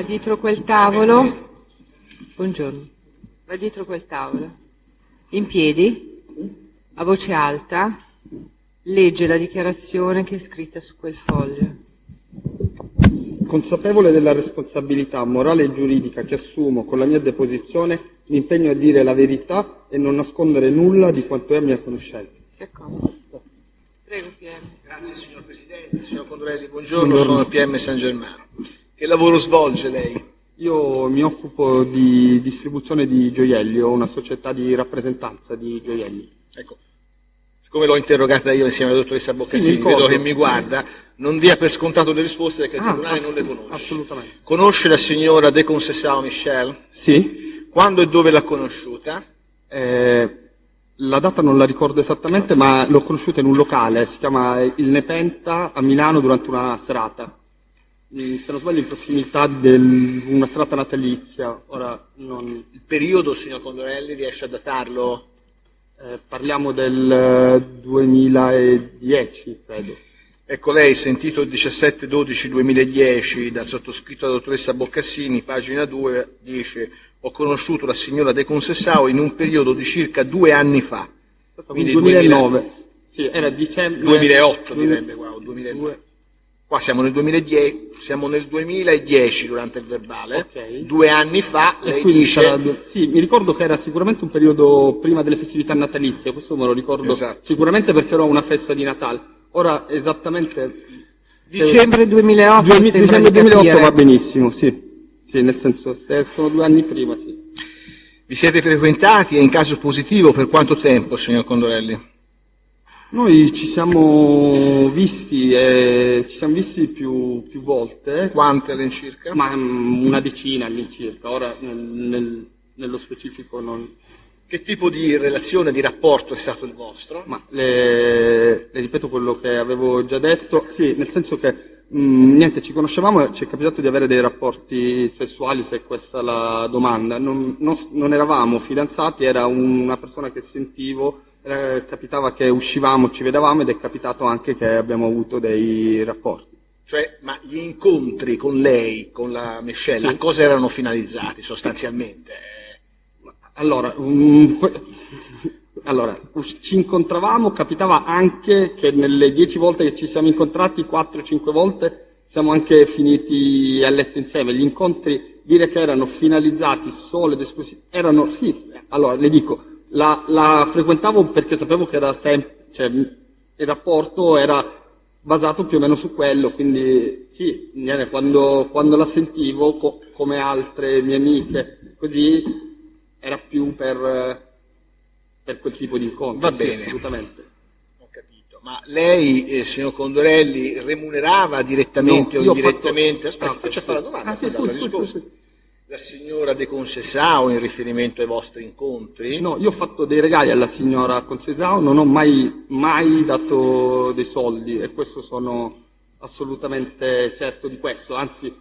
dietro quel tavolo. Buongiorno. Va dietro quel tavolo. In piedi, a voce alta, legge la dichiarazione che è scritta su quel foglio. Consapevole della responsabilità morale e giuridica che assumo con la mia deposizione, mi impegno a dire la verità e non nascondere nulla di quanto è a mia conoscenza. Si accomoda. Prego, PM. Grazie signor Presidente. Signor Condorelli, buongiorno. Sono il PM San Germano. Che lavoro svolge lei? Io mi occupo di distribuzione di gioielli, ho una società di rappresentanza di gioielli. Ecco, siccome l'ho interrogata io insieme alla dottoressa Boccassini, Sì, vedo che mi guarda, non dia per scontato le risposte perché il Tribunale non le conosce. Assolutamente. Conosce la signora De Conceição Michel? Sì. Quando e dove l'ha conosciuta? La data non la ricordo esattamente, ma l'ho conosciuta in un locale, si chiama Il Nepenta, a Milano, durante una serata. Se non sbaglio in prossimità di una serata natalizia. Ora non... Il periodo, signor Condorelli, riesce a datarlo? Parliamo del 2010, credo. Ecco, lei, sentito il 17-12-2010 dal sottoscritto della dottoressa Boccassini, pagina 2, dice: ho conosciuto la signora De Conceição in un periodo di circa 2 anni fa. Quindi 2009. Sì, era dicembre... 2008 direbbe qua, o 2002. Qua siamo nel 2010, siamo nel 2010 durante il verbale. Okay. 2 anni fa, lei dice... Sì, mi ricordo che era sicuramente un periodo prima delle festività natalizie, questo me lo ricordo. Esatto. Sicuramente perché era una festa di Natale. Ora, esattamente... Dicembre 2008 Dicembre 2008 va benissimo, sì. Sì, nel senso, se sono 2 anni prima, sì. Vi siete frequentati e in caso positivo per quanto tempo, signor Condorelli? Noi ci siamo visti più volte. Quante all'incirca? Ma una decina all'incirca, ora nello specifico non... Che tipo di relazione, di rapporto è stato il vostro? Ma le ripeto quello che avevo già detto, sì, nel senso che niente, ci conoscevamo e ci è capitato di avere dei rapporti sessuali, se è questa la domanda. Non eravamo fidanzati, era una persona che sentivo, capitava che uscivamo, ci vedevamo ed è capitato anche che abbiamo avuto dei rapporti. Cioè, ma gli incontri con lei, con la Michel, sì, a cosa erano finalizzati sostanzialmente? Allora, ci incontravamo, capitava anche che nelle 10 volte che ci siamo incontrati, 4-5 volte siamo anche finiti a letto insieme. Gli incontri, dire che erano finalizzati solo ed esclusivamente, erano, sì, allora le dico, la frequentavo perché sapevo che era sempre, cioè, il rapporto era basato più o meno su quello, quindi sì, quando la sentivo, come altre mie amiche, così, era più per quel tipo di incontro. Va sì, bene. Assolutamente. Ho capito. Ma lei, signor Condorelli, remunerava direttamente o indirettamente? Aspetta, faccia fare la domanda. Scusi. La signora De Conceição in riferimento ai vostri incontri? No, io ho fatto dei regali alla signora Conceição, non ho mai dato dei soldi e questo sono assolutamente certo di questo, anzi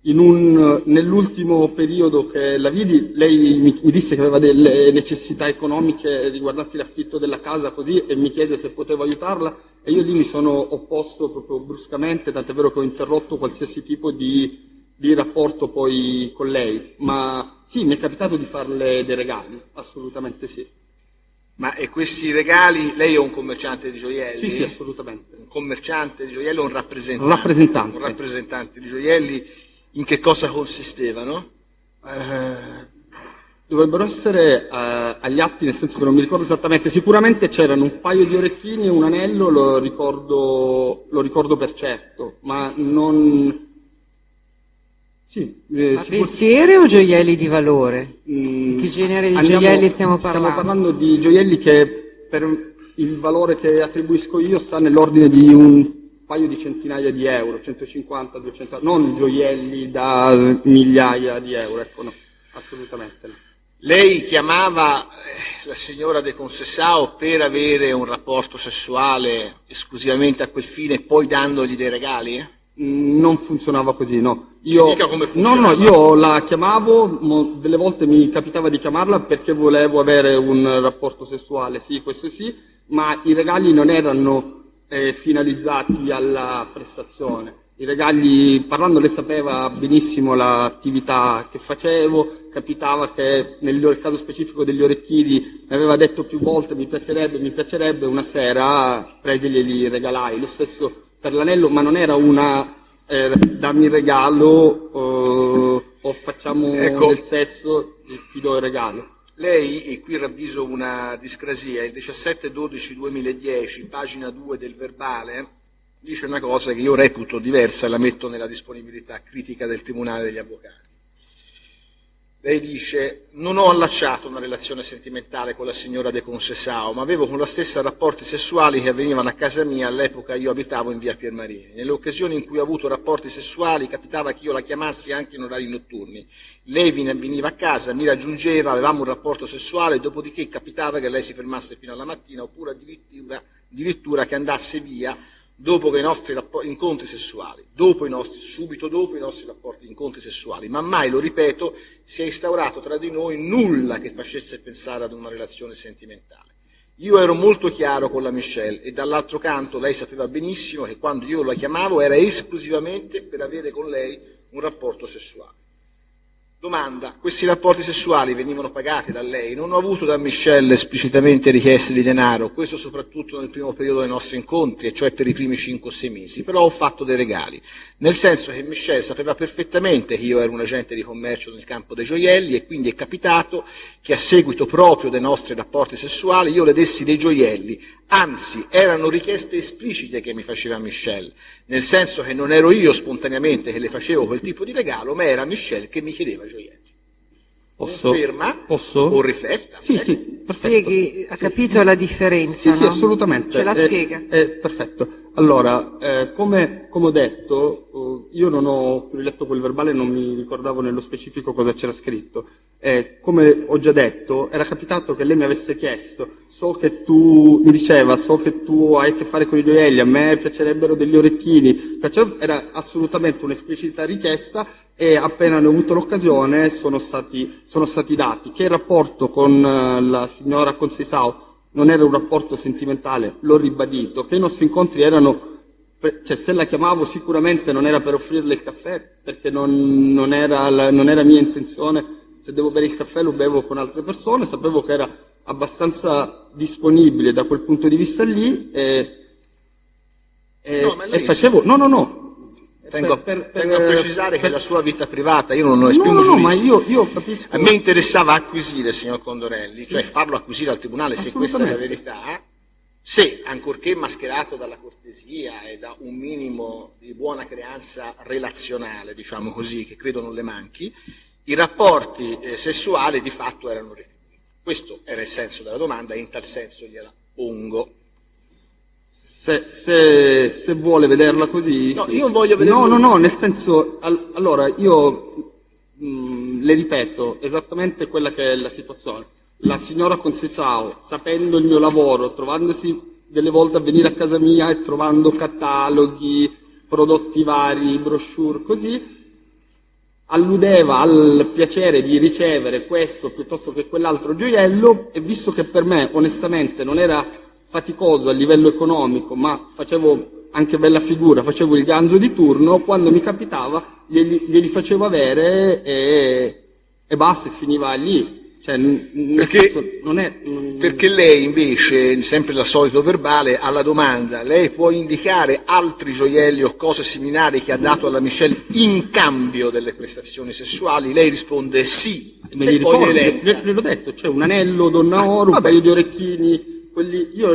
nell'ultimo periodo che la vidi, lei mi disse che aveva delle necessità economiche riguardanti l'affitto della casa così e mi chiese se potevo aiutarla e io lì mi sono opposto proprio bruscamente, tant'è vero che ho interrotto qualsiasi tipo di rapporto poi con lei, ma sì, mi è capitato di farle dei regali, assolutamente sì. Ma e questi regali, lei è un commerciante di gioielli? Sì, assolutamente. Un commerciante di gioielli o un rappresentante? Un rappresentante. Un rappresentante di gioielli. In che cosa consistevano? Dovrebbero essere agli atti, nel senso che non mi ricordo esattamente. Sicuramente c'erano un paio di orecchini e un anello, lo ricordo per certo, ma non... Sì, pensiere o gioielli di valore? Di che genere di gioielli stiamo parlando? Stiamo parlando di gioielli che per il valore che attribuisco io sta nell'ordine di un paio di centinaia di euro, 150, 200, non gioielli da migliaia di euro, ecco, no, assolutamente no. Lei chiamava la signora De Conceição per avere un rapporto sessuale esclusivamente a quel fine e poi dandogli dei regali? Non funzionava così, no. Ci dica come funzionava. No, io la chiamavo, delle volte mi capitava di chiamarla perché volevo avere un rapporto sessuale, sì, questo sì, ma i regali non erano finalizzati alla prestazione, I regali, parlando, lei sapeva benissimo l'attività che facevo, capitava che nel caso specifico degli orecchini mi aveva detto più volte mi piacerebbe, una sera presi e glieli regalai. Lo stesso per l'anello, ma non era una dammi il regalo o facciamo del sesso e ti do il regalo. Lei, e qui ravviso una discrasia, il 17/12/2010, pagina 2 del verbale, dice una cosa che io reputo diversa e la metto nella disponibilità critica del Tribunale degli Avvocati. Lei dice: non ho allacciato una relazione sentimentale con la signora De Concesao, ma avevo con la stessa rapporti sessuali che avvenivano a casa mia, all'epoca io abitavo in via Piermarini. Nelle occasioni in cui ho avuto rapporti sessuali capitava che io la chiamassi anche in orari notturni. Lei veniva a casa, mi raggiungeva, avevamo un rapporto sessuale, dopodiché capitava che lei si fermasse fino alla mattina, oppure addirittura che andasse via dopo i nostri incontri sessuali, subito dopo i nostri incontri sessuali, ma mai, lo ripeto, si è instaurato tra di noi nulla che facesse pensare ad una relazione sentimentale. Io ero molto chiaro con la Michelle e dall'altro canto lei sapeva benissimo che quando io la chiamavo era esclusivamente per avere con lei un rapporto sessuale. Domanda: questi rapporti sessuali venivano pagati da lei? Non ho avuto da Michelle esplicitamente richieste di denaro, questo soprattutto nel primo periodo dei nostri incontri, e cioè per i primi 5 o 6 mesi, però ho fatto dei regali, nel senso che Michelle sapeva perfettamente che io ero un agente di commercio nel campo dei gioielli e quindi è capitato che a seguito proprio dei nostri rapporti sessuali io le dessi dei gioielli, anzi erano richieste esplicite che mi faceva Michelle, nel senso che non ero io spontaneamente che le facevo quel tipo di regalo, ma era Michelle che mi chiedeva gioielli. Conferma o rifletta? Sì, sì, perfetto. Spieghi, ha capito la differenza? Sì, no? sì, assolutamente. Ce la spiega. Perfetto. Allora, come ho detto, io non ho più letto quel verbale, non mi ricordavo nello specifico cosa c'era scritto. Come ho già detto, era capitato che lei mi avesse chiesto, so che tu hai a che fare con i gioielli, a me piacerebbero degli orecchini, era assolutamente un'esplicita richiesta e appena ne ho avuto l'occasione sono stati dati. Che il rapporto con la signora Concesao non era un rapporto sentimentale, l'ho ribadito, che i nostri incontri erano, cioè se la chiamavo sicuramente non era per offrirle il caffè, perché non era mia intenzione, se devo bere il caffè lo bevo con altre persone, sapevo che era abbastanza disponibile da quel punto di vista lì e facevo... No. Tengo a precisare che la sua vita privata, io non esprimo giudizi. Ma io capisco. A me interessava acquisire, signor Condorelli, sì, cioè farlo acquisire al Tribunale, se questa è la verità, se, ancorché mascherato dalla cortesia e da un minimo di buona creanza relazionale, diciamo così, che credo non le manchi, i rapporti sessuali di fatto erano retribuiti. Questo era il senso della domanda e in tal senso gliela pongo. Se vuole vederla così... No, sì. io voglio vederla... No, nel senso... allora, io le ripeto esattamente quella che è la situazione. La signora Concesao, sapendo il mio lavoro, trovandosi delle volte a venire a casa mia e trovando cataloghi, prodotti vari, brochure, così, alludeva al piacere di ricevere questo piuttosto che quell'altro gioiello, e visto che per me onestamente non era faticoso a livello economico, ma facevo anche bella figura, facevo il ganzo di turno, quando mi capitava glieli facevo avere e basta, e finiva lì. Cioè, perché lei invece, sempre dal solito verbale, alla domanda: lei può indicare altri gioielli o cose similari che ha dato alla Michelle in cambio delle prestazioni sessuali? Lei risponde sì. Me li ricordo, gliel'ho detto, c'è un anello Donna Oro, un paio di orecchini. Io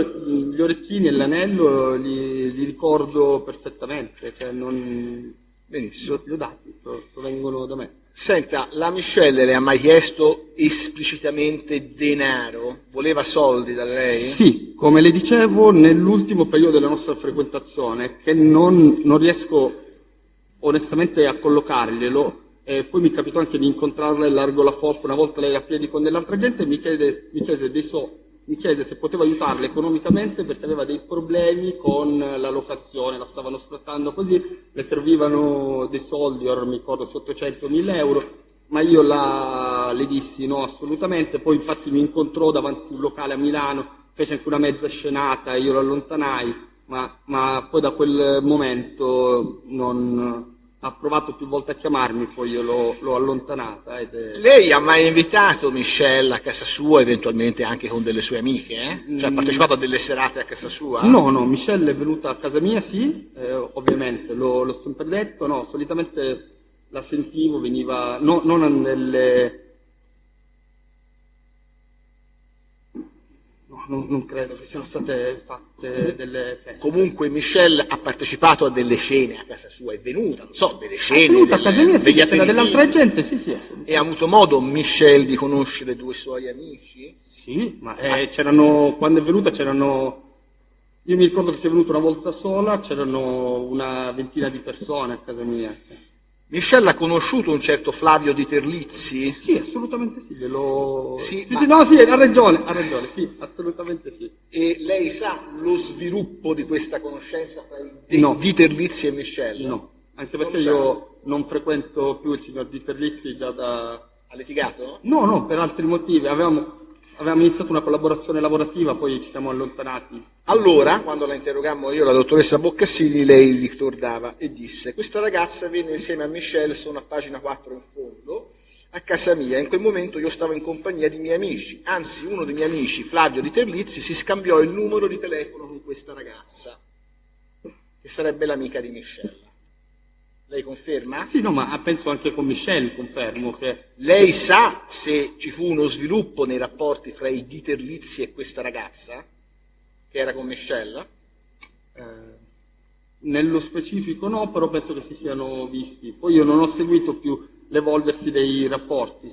gli orecchini e l'anello li ricordo perfettamente, cioè Benissimo. li ho dati, provengono da me. Senta, la Michelle le ha mai chiesto esplicitamente denaro? Voleva soldi da lei? Sì, come le dicevo, nell'ultimo periodo della nostra frequentazione, che non riesco onestamente a collocarglielo, e poi mi capitò anche di incontrarla largo la Foppa, una volta lei era a piedi con dell'altra gente e mi chiese se poteva aiutarla economicamente perché aveva dei problemi con la locazione, la stavano sfruttando così, le servivano dei soldi, ora mi ricordo, 800.000 euro, ma io le dissi no, assolutamente. Poi infatti mi incontrò davanti a un locale a Milano, fece anche una mezza scenata, io lo allontanai, ma poi da quel momento ha provato più volte a chiamarmi, poi io l'ho allontanata. Lei ha mai invitato Michelle a casa sua, eventualmente anche con delle sue amiche? Cioè ha partecipato a delle serate a casa sua? No, Michelle è venuta a casa mia, sì, ovviamente, l'ho sempre detto, no, solitamente la sentivo, veniva, non nelle... Non credo che siano state fatte delle feste. Comunque Michelle ha partecipato a delle cene a casa sua, è venuta, non so, delle cene, è venuta a casa mia, sì, degli c'era aperitivi. dell'altra gente, sì. E ha avuto modo Michelle di conoscere due suoi amici? Sì, ma c'erano, quando è venuta c'erano, io mi ricordo che sia venuta una volta sola, c'erano una ventina di persone a casa mia. Michelle ha conosciuto un certo Flavio Di Terlizzi? Sì, assolutamente sì, Sì, ha ragione, sì, assolutamente sì. E lei sa lo sviluppo di questa conoscenza tra No. Di Terlizzi e Michelle? No, anche perché Non sa. io non frequento più il signor Di Terlizzi già da... Ha litigato? No, per altri motivi, avevamo iniziato una collaborazione lavorativa, poi ci siamo allontanati. Allora, quando la interrogammo io, la dottoressa Boccassini, lei ricordava e disse: questa ragazza venne insieme a Michelle, sono a pagina 4 in fondo, a casa mia. In quel momento io stavo in compagnia di miei amici, anzi uno dei miei amici, Flavio Di Terlizzi, si scambiò il numero di telefono con questa ragazza, che sarebbe l'amica di Michelle. Lei conferma? Sì, no, ma penso anche con Michelle, confermo che... Lei sa se ci fu uno sviluppo nei rapporti tra i Di Terlizzi e questa ragazza, che era con Michelle? Nello specifico no, però penso che si siano visti. Poi io non ho seguito più l'evolversi dei rapporti,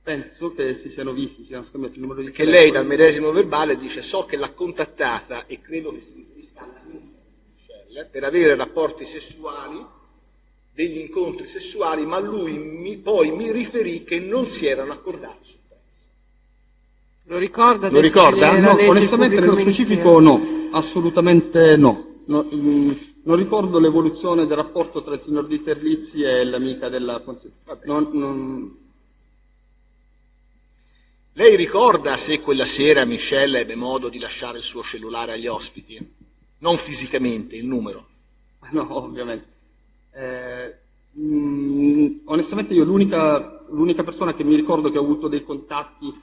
penso che si siano visti, si siano scambiati il numero di Perché telefono. lei dal medesimo verbale dice: so che l'ha contattata e credo che si riferisca alla Michelle per avere rapporti sessuali, degli incontri sessuali, ma lui poi mi riferì che non si erano accordati sul prezzo. Lo ricorda? Lo ricorda? No, onestamente nello specifico no, assolutamente no. Non ricordo l'evoluzione del rapporto tra il signor Di Terlizzi e l'amica della consigliera. Lei ricorda se quella sera Michelle ebbe modo di lasciare il suo cellulare agli ospiti? Non fisicamente, il numero. No, ovviamente. Onestamente io l'unica persona che mi ricordo che ha avuto dei contatti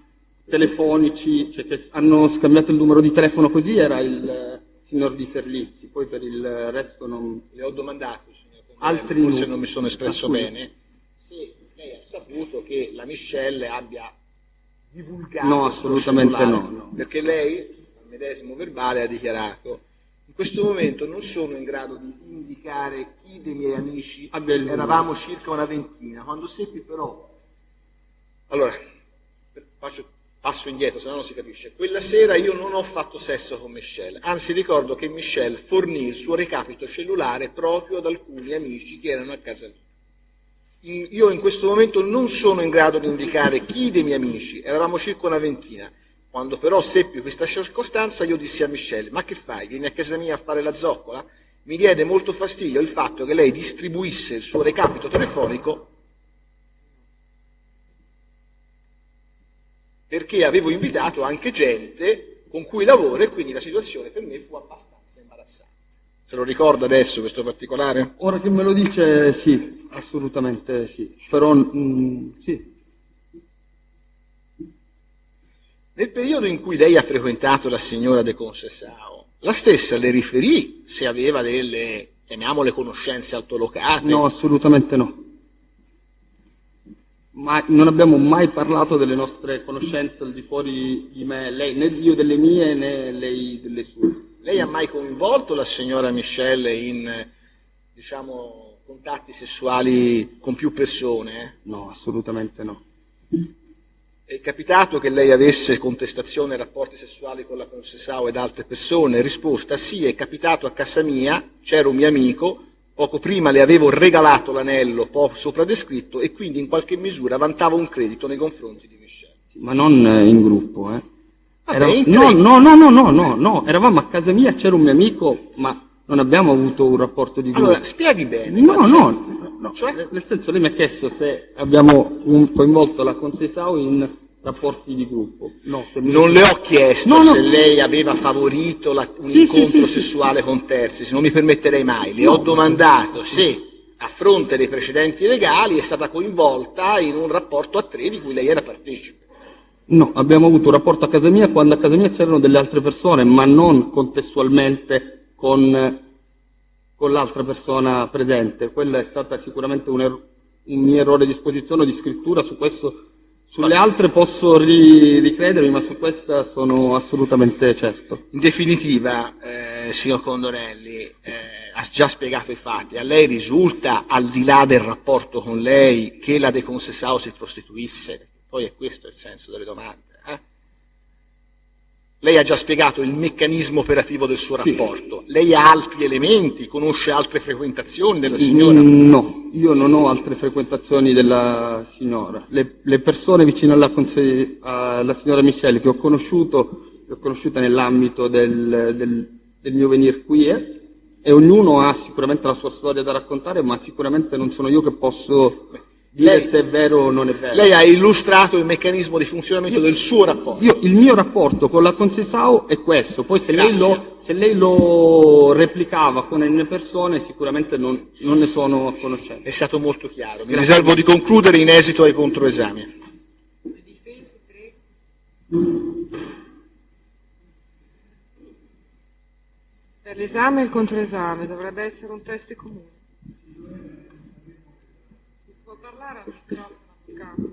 telefonici, cioè che hanno scambiato il numero di telefono così, era il signor Di Terlizzi, poi per il resto non... Le ho domandato, signor Altri forse numeri. non mi sono espresso Scusi. bene, se lei ha saputo che la Michelle abbia divulgato No, il suo assolutamente cellulare, no. perché lei, al medesimo verbale, ha dichiarato: in questo momento non sono in grado di indicare chi dei miei amici, Abbia il numero. eravamo circa una ventina, quando seppi però... Allora, passo indietro, se no non si capisce. Quella sera io non ho fatto sesso con Michelle, anzi ricordo che Michelle fornì il suo recapito cellulare proprio ad alcuni amici che erano a casa mia. Io in questo momento non sono in grado di indicare chi dei miei amici, eravamo circa una ventina. Quando però seppi questa circostanza io dissi a Michelle: ma che fai, vieni a casa mia a fare la zoccola? Mi diede molto fastidio il fatto che lei distribuisse il suo recapito telefonico, perché avevo invitato anche gente con cui lavoro e quindi la situazione per me fu abbastanza imbarazzante. Se lo ricorda adesso questo particolare? Ora che me lo dice, sì, assolutamente sì. Però, sì. Nel periodo in cui lei ha frequentato la signora De Concesao, la stessa le riferì se aveva delle, chiamiamole, conoscenze altolocate? No, assolutamente no. Ma non abbiamo mai parlato delle nostre conoscenze al di fuori di me, lei, né io delle mie né lei delle sue. Lei ha mai coinvolto la signora Michelle in, diciamo, contatti sessuali con più persone? No, assolutamente no. È capitato che lei avesse contestazione ai rapporti sessuali con la Concesao ed altre persone? Risposta: sì, è capitato a casa mia, c'era un mio amico, poco prima le avevo regalato l'anello sopra descritto e quindi in qualche misura vantavo un credito nei confronti di Michelle. Sì, ma non in gruppo, eh. Vabbè, No, eravamo a casa mia, c'era un mio amico, ma non abbiamo avuto un rapporto di gruppo. Allora, spieghi bene. No, Cioè? nel senso lei mi ha chiesto se abbiamo coinvolto la Concesao in rapporti di gruppo. No, Non le ho chiesto No, no. se lei aveva favorito un Sì, incontro sì, sì, sessuale con terzi, se non mi permetterei mai. Le No. ho domandato se, a fronte dei precedenti legali, è stata coinvolta in un rapporto a tre di cui lei era partecipe. No, abbiamo avuto un rapporto a casa mia quando a casa mia c'erano delle altre persone, ma non contestualmente con l'altra persona presente. Quella è stata sicuramente un mio errore di esposizione o di scrittura, su questo. Sulle altre posso ricredermi, ma su questa sono assolutamente certo. In definitiva, signor Condorelli, ha già spiegato i fatti. A lei risulta, al di là del rapporto con lei, che la De Concesao si prostituisse? Poi è questo il senso delle domande. Lei ha già spiegato il meccanismo operativo del suo Sì. rapporto. Lei ha altri elementi? Conosce altre frequentazioni della signora? No, io non ho altre frequentazioni della signora. Le persone vicine alla signora Michelle che ho conosciuto, le ho conosciute nell'ambito del mio venir qui, e ognuno ha sicuramente la sua storia da raccontare, ma sicuramente non sono io che posso dire se è vero o non è vero. Lei ha illustrato il meccanismo di funzionamento del suo rapporto. Il mio rapporto con la Concesao è questo, poi se Grazie. lei lo replicava con le persone sicuramente non ne sono a conoscenza. È stato molto chiaro. Mi Grazie. riservo di concludere in esito ai controesami. Per l'esame e il controesame dovrebbe essere un test comune. Può parlare al microfono, avvocato?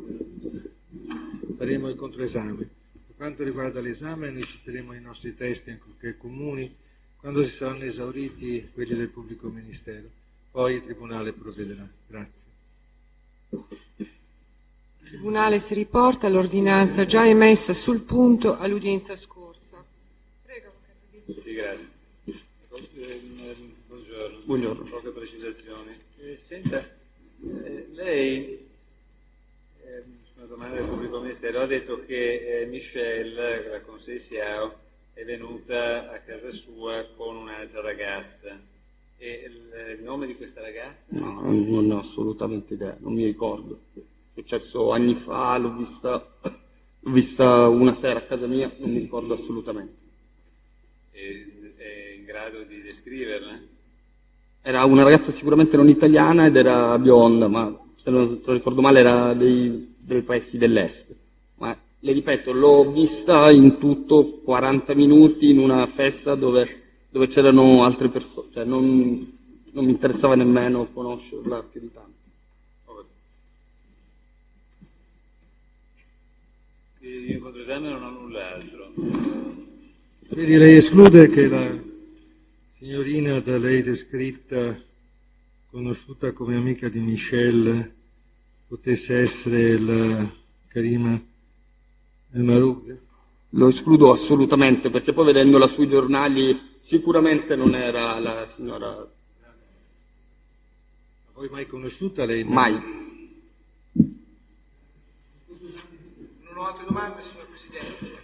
Faremo il controesame. Per quanto riguarda l'esame, noi citeremo i nostri testi, ancorché comuni, quando si saranno esauriti quelli del pubblico ministero. Poi il Tribunale provvederà. Grazie. Il Tribunale si riporta all'ordinanza già emessa sul punto all'udienza scorsa. Prego, avvocato. Sì, grazie. Buongiorno. Buongiorno. Poche precisazioni. Senta, lei, una domanda del pubblico ministero, ha detto che Michelle, la Concesao, è venuta a casa sua con un'altra ragazza. E il nome di questa ragazza? No, non ho assolutamente idea, non mi ricordo. È successo anni fa, l'ho vista una sera a casa mia, non mi ricordo assolutamente. È in grado di descriverla? Era una ragazza sicuramente non italiana ed era bionda, ma se non ricordo male era dei paesi dell'est. Ma le ripeto, l'ho vista in tutto 40 minuti in una festa dove c'erano altre persone, cioè non mi interessava nemmeno conoscerla più di tanto. Io in controesame non ho null'altro. Quindi lei esclude che la signorina da lei descritta, conosciuta come amica di Michelle, potesse essere la Karima El Marouk? Lo escludo assolutamente, perché poi vedendola sui giornali sicuramente non era la signora. Ma poi mai conosciuta lei? Mai. Non ho altre domande, signor Presidente.